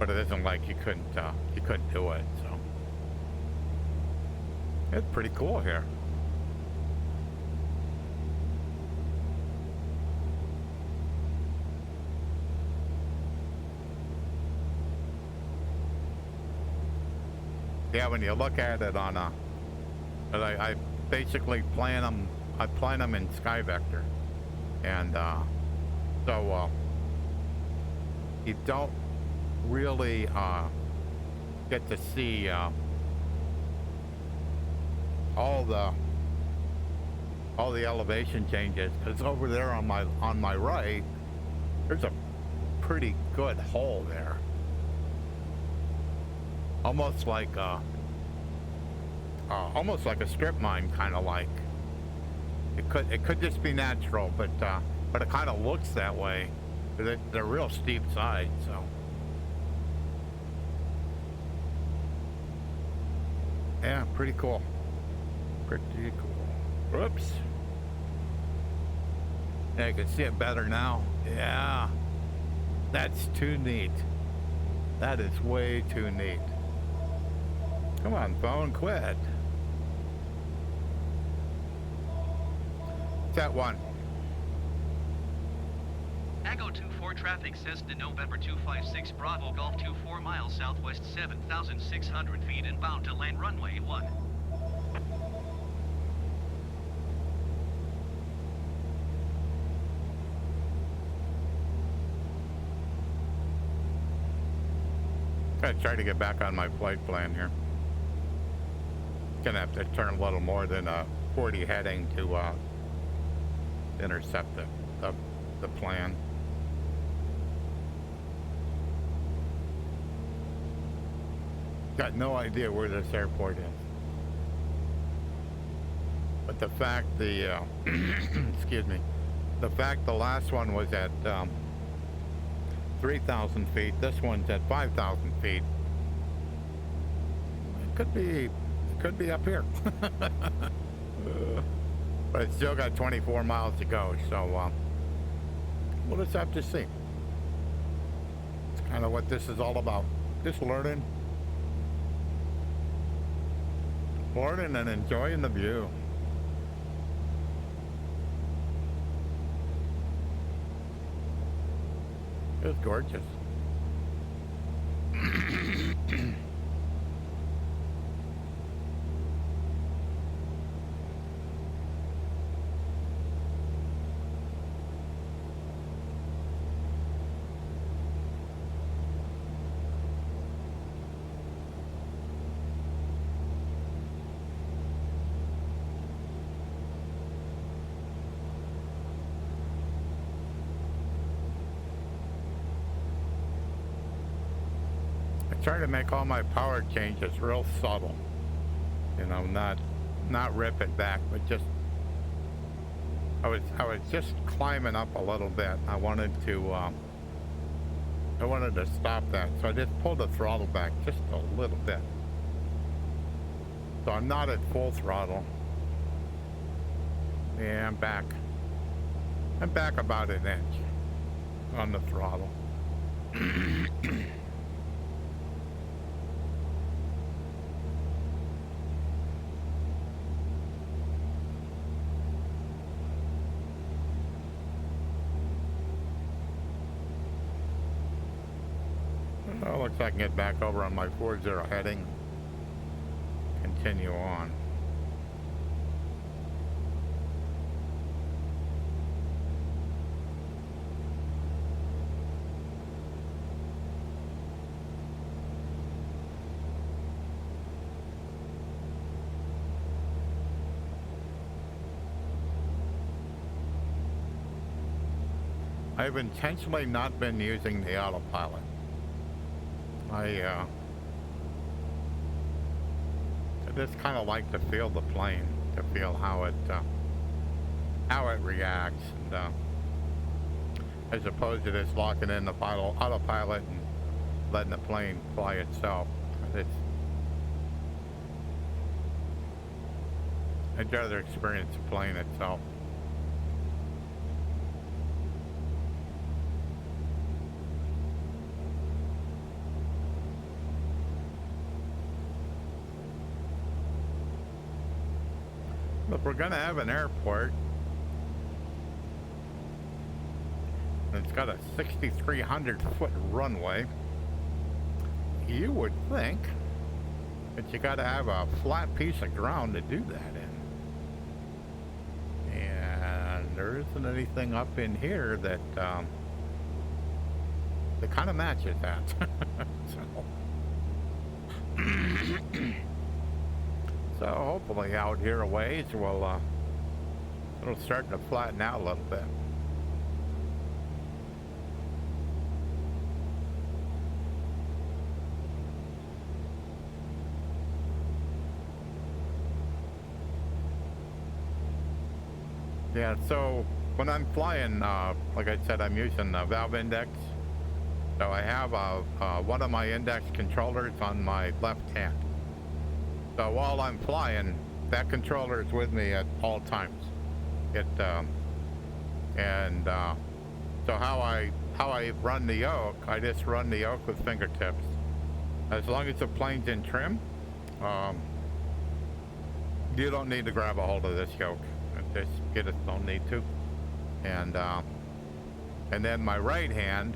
it isn't like you couldn't do it, so it's pretty cool here. Yeah, when you look at it on I basically plan them in Sky Vector. And so you don't really get to see all the elevation changes, because over there on my right, there's a pretty good hole there, almost like a strip mine, kind of like. It could just be natural, but it kind of looks that way. They're real steep sides, so. Yeah, pretty cool. Pretty cool. Whoops. Yeah, you can see it better now. Yeah. That's too neat. That is way too neat. Come on, phone, quit. Set 1. Ago 24 traffic says to November 256 Bravo Golf 24 miles southwest 7,600 feet inbound to land runway 1. Gonna try to get back on my flight plan here. Gonna have to turn a little more than a 40 heading to intercept the plan. Got no idea where this airport is, but the fact excuse me, the fact the last one was at 3,000 feet, this one's at 5,000 feet. It could be up here. But it's still got 24 miles to go, so we'll just have to see. It's kind of what this is all about. Just learning and enjoying the view. It's gorgeous. Try to make all my power changes real subtle, you know, not rip it back, but just I was just climbing up a little bit. I wanted to stop that, so I just pulled the throttle back just a little bit, so I'm not at full throttle. Yeah, I'm back about an inch on the throttle. Well, looks like I can get back over on my 40 heading. Continue on. I've intentionally not been using the autopilot. I just kind of like to feel the plane, to feel how it reacts, and as opposed to just locking in the autopilot and letting the plane fly itself. I'd rather experience the plane itself. If we're gonna have an airport, and it's got a 6,300 foot runway, you would think that you gotta have a flat piece of ground to do that in. And there isn't anything up in here that that kind of matches that. So, so hopefully out here a ways will it'll start to flatten out a little bit. Yeah, so when I'm flying, like I said, I'm using valve index. So I have one of my index controllers on my left hand. So while I'm flying, that controller is with me at all times. So how I run the yoke, I just run the yoke with fingertips. As long as the plane's in trim, you don't need to grab a hold of this yoke. Just get it, don't need to. And then my right hand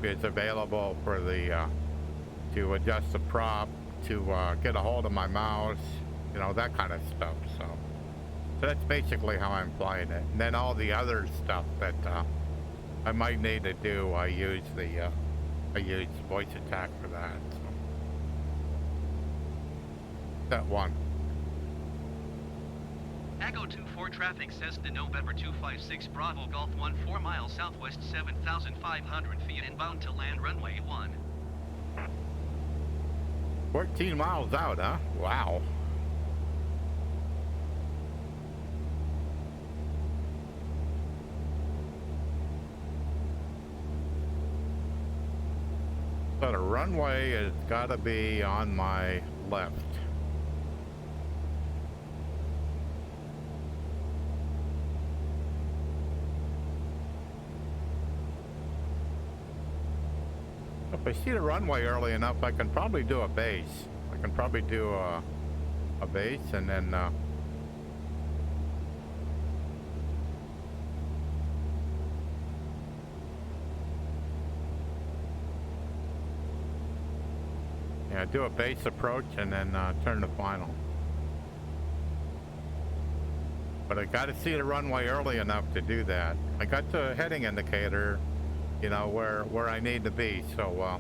is available for the to adjust the prop, to get a hold of my mouse, you know, that kind of stuff. So that's basically how I'm flying it. And then all the other stuff that I might need to do, I use VoiceAttack for that. So that one. Ago 24 traffic says to November 256 Bravo Golf 1 4 miles southwest 7,500 feet inbound to land runway 1. 14 miles out, huh? Wow. So the runway has got to be on my left. If I see the runway early enough, I can probably do a base. I can probably do a base and then yeah, do a base approach and then turn to final. But I got to see the runway early enough to do that. I got the heading indicator, you know, where I need to be, so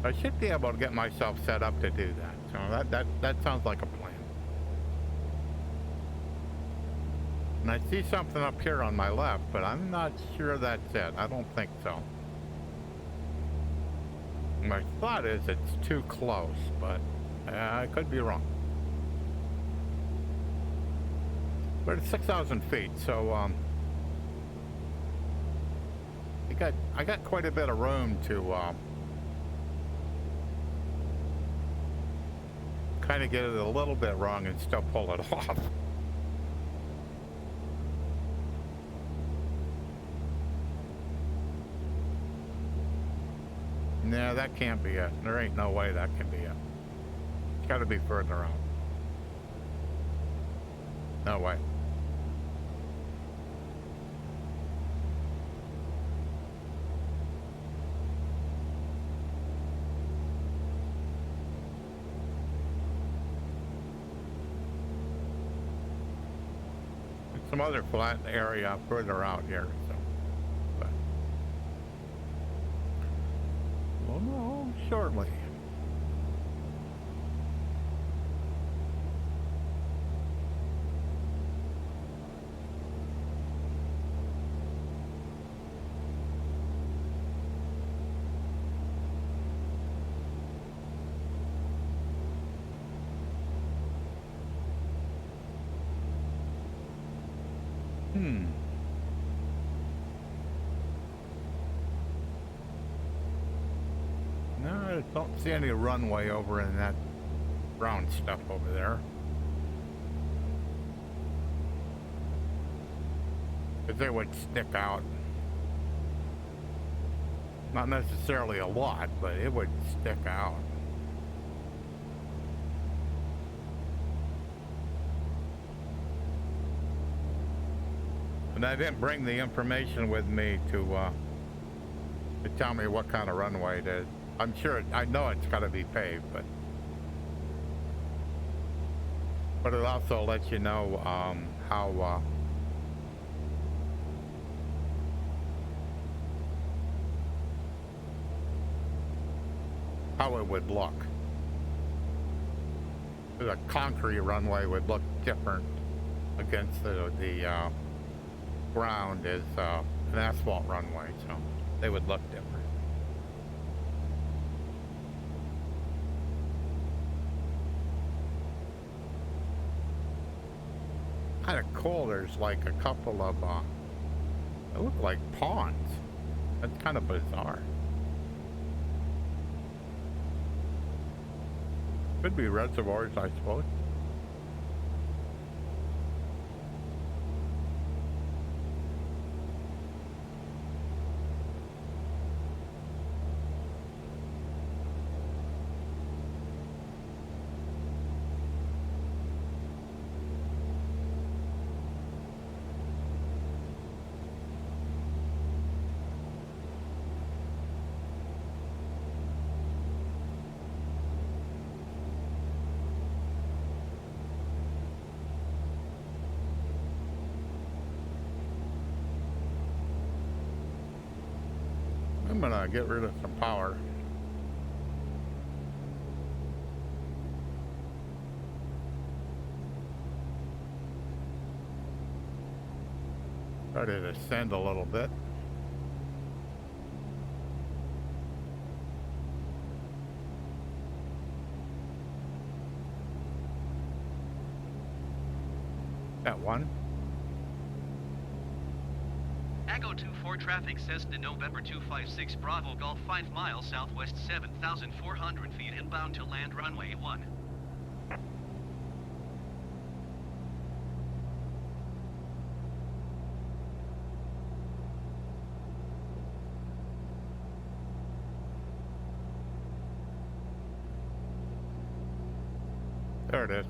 I should be able to get myself set up to do that. So that sounds like a plan. And I see something up here on my left, but I'm not sure that's it. I don't think so. My thought is it's too close, but I could be wrong. We're at 6,000 feet, so I got quite a bit of room to kind of get it a little bit wrong and still pull it off. Nah, that can't be it. There ain't no way that can be it. It's got to be further out. No way. Some other flat area further out here, so. But we'll know shortly. No, I don't see any runway over in that brown stuff over there. Because they would stick out. Not necessarily a lot, but it would stick out. And I didn't bring the information with me to tell me what kind of runway it is. I'm sure, I know it's got to be paved, but But it also lets you know how it would look. The concrete runway would look different against the ground as an asphalt runway, so they would look different. Kind of cool. There's like a couple of they look like ponds. That's kind of bizarre. Could be reservoirs, I suppose. I'm gonna get rid of some power. Try to descend a little bit. That one. Echo 24 traffic says to November 256 Bravo Golf 5 miles southwest 7,400 feet inbound to land runway 1. There it is.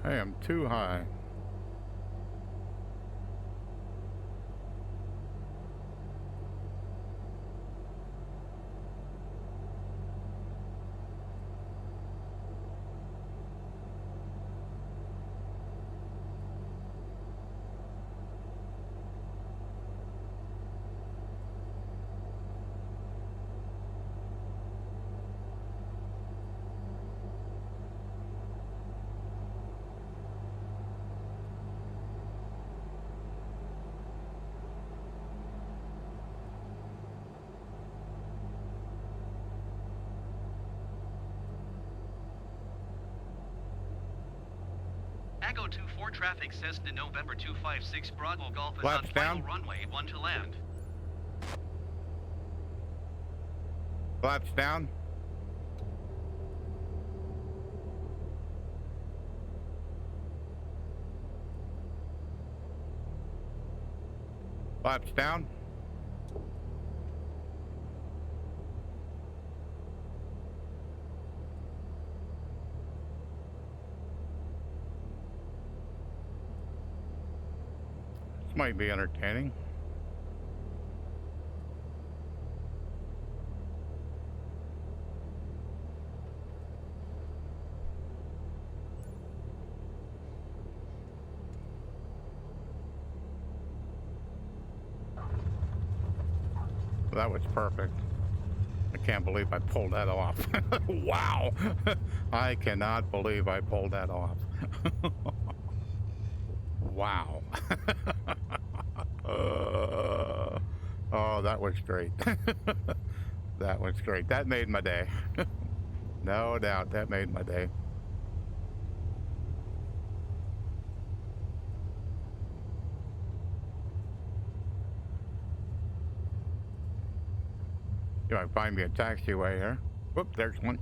I am too high. Echo 24 traffic says to November 256 Bravo Golf is Flaps on final down. runway 1 to land. Flaps down. Flaps down. This might be entertaining. That was perfect. I can't believe I pulled that off. Wow. I cannot believe I pulled that off. Wow. Oh, that was great. That was great. That made my day. No doubt, that made my day. You might find me a taxiway here. Whoop, there's one.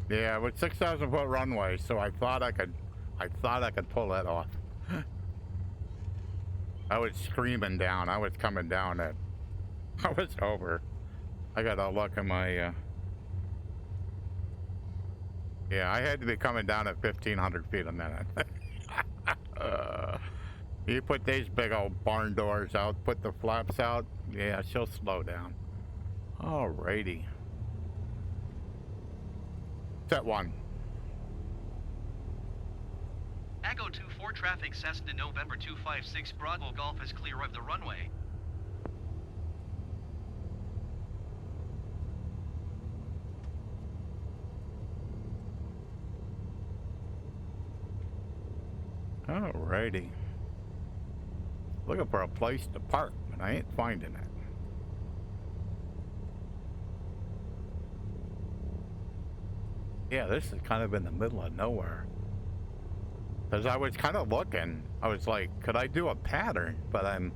Yeah, with 6,000 foot runway, so I thought I could pull that off. I was screaming down. I was coming down at, I was over. I gotta look at my, yeah, I had to be coming down at 1,500 feet a minute. You put these big old barn doors out, put the flaps out, yeah, she'll slow down. Alrighty. Set 1. Echo 24 traffic Cessna November 256 Bravo Golf is clear of the runway. Alrighty. Looking for a place to park, but I ain't finding it. Yeah, this is kind of in the middle of nowhere. Because I was kind of looking, I was like, could I do a pattern? But I'm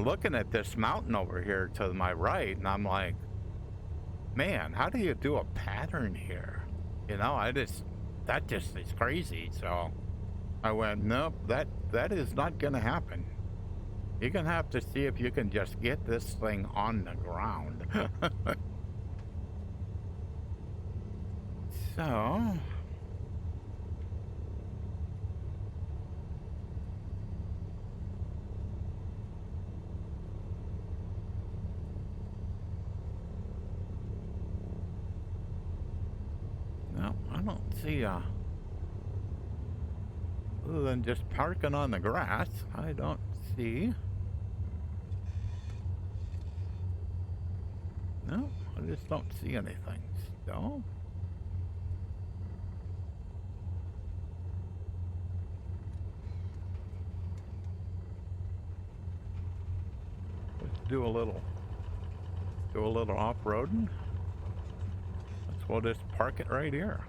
looking at this mountain over here to my right, and I'm like, man, how do you do a pattern here? You know, that just is crazy. So I went, nope, that is not gonna happen. You're gonna have to see if you can just get this thing on the ground. So no, I don't see other than just parking on the grass, I don't see. No, I just don't see anything. So let's do a little off-roading. We'll just park it right here.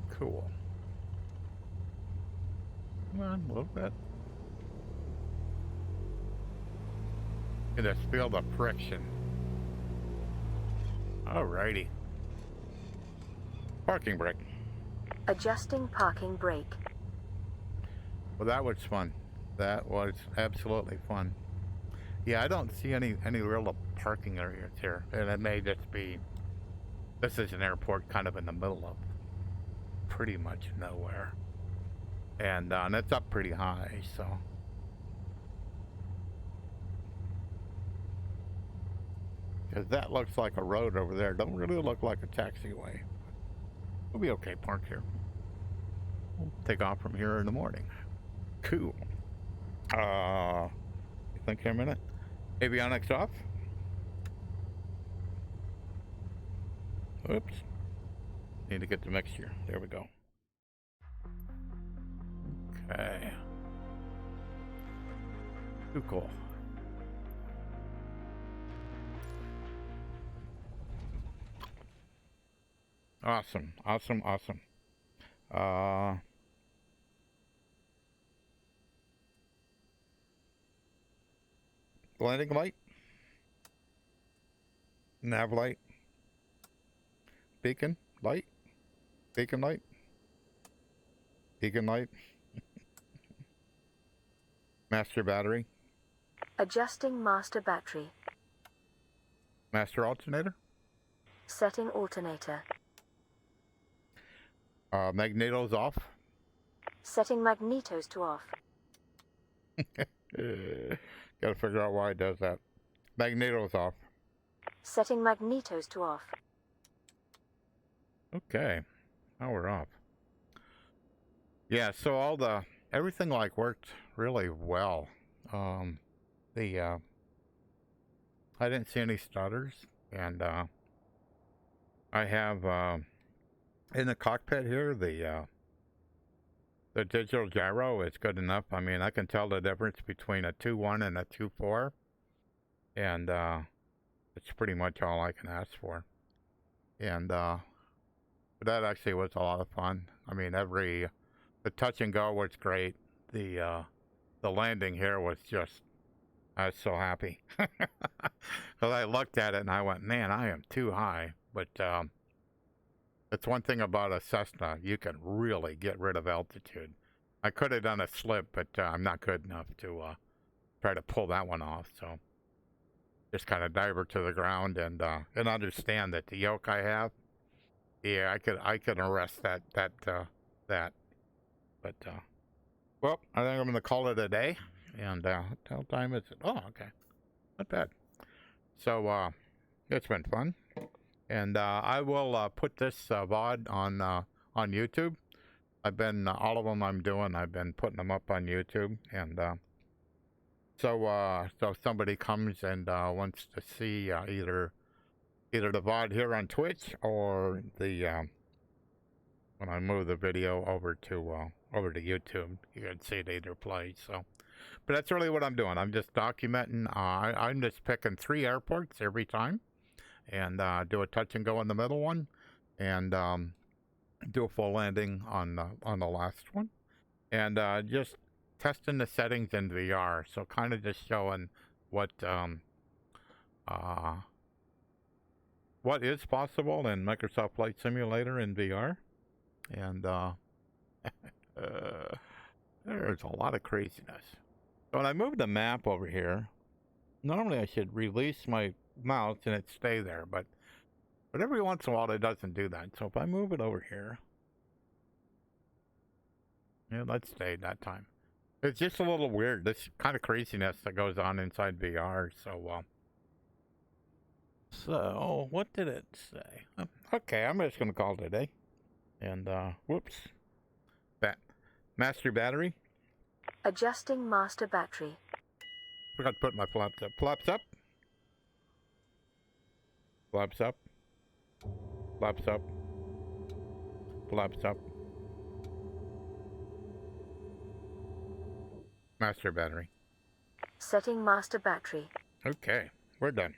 Cool. Come on, a little bit. Get us feel the friction. Alrighty. Parking brake. Adjusting parking brake. Well, that was fun. That was absolutely fun. Yeah, I don't see any real parking areas here, and it may just be, this is an airport kind of in the middle of pretty much nowhere, and it's up pretty high, so because that looks like a road over there, don't really look like a taxiway. We'll be okay, park here. We'll take off from here in the morning. Cool. Think here a minute. Avionics off. Oops. Need to get the mixture. There we go. Okay. Too cool. Awesome. Awesome. Awesome. Landing light, nav light, beacon light, beacon light, beacon light, master battery, Adjusting master battery. master alternator, Setting alternator. magnetos off. Setting magnetos to off. Gotta figure out why it does that. Magnetos off. Setting magnetos to off. Okay, now we're off. Yeah, so everything like worked really well. I didn't see any stutters, and I have in the cockpit here the digital gyro is good enough. I mean, I can tell the difference between a 2.1 and a 2.4, and it's pretty much all I can ask for. And but that actually was a lot of fun. I mean, the touch and go was great. The landing here was just I was so happy. Because I looked at it and I went, man, I am too high. But that's one thing about a Cessna. You can really get rid of altitude. I could have done a slip, but I'm not good enough to try to pull that one off. So just kind of dive her to the ground and understand that the yoke I have, yeah, I could arrest that. But well, I think I'm gonna call it a day. And what time is it? Oh, okay, not bad. So it's been fun, and I will put this VOD on YouTube. I've been all of them I'm doing. I've been putting them up on YouTube, and so if somebody comes and wants to see either the VOD here on Twitch or the when I move the video over to YouTube, you can see it either place. So, but that's really what I'm doing. I'm just documenting. I'm just picking 3 airports every time, and do a touch and go in the middle one, and do a full landing on the last one, and just testing the settings in VR. So kind of just showing what is possible in Microsoft Flight Simulator in VR, and there's a lot of craziness. So when I move the map over here, normally I should release my mouse and it stay there, but every once in a while it doesn't do that. So if I move it over here, yeah, that stayed that time. It's just a little weird, this kind of craziness that goes on inside VR. So what did it say? Okay, I'm just gonna call it a day. And whoops, master battery. Adjusting master battery. Forgot to put my flaps up. Flaps up. Flaps up. Flaps up. Flaps up. Master battery. Setting master battery. Okay, we're done.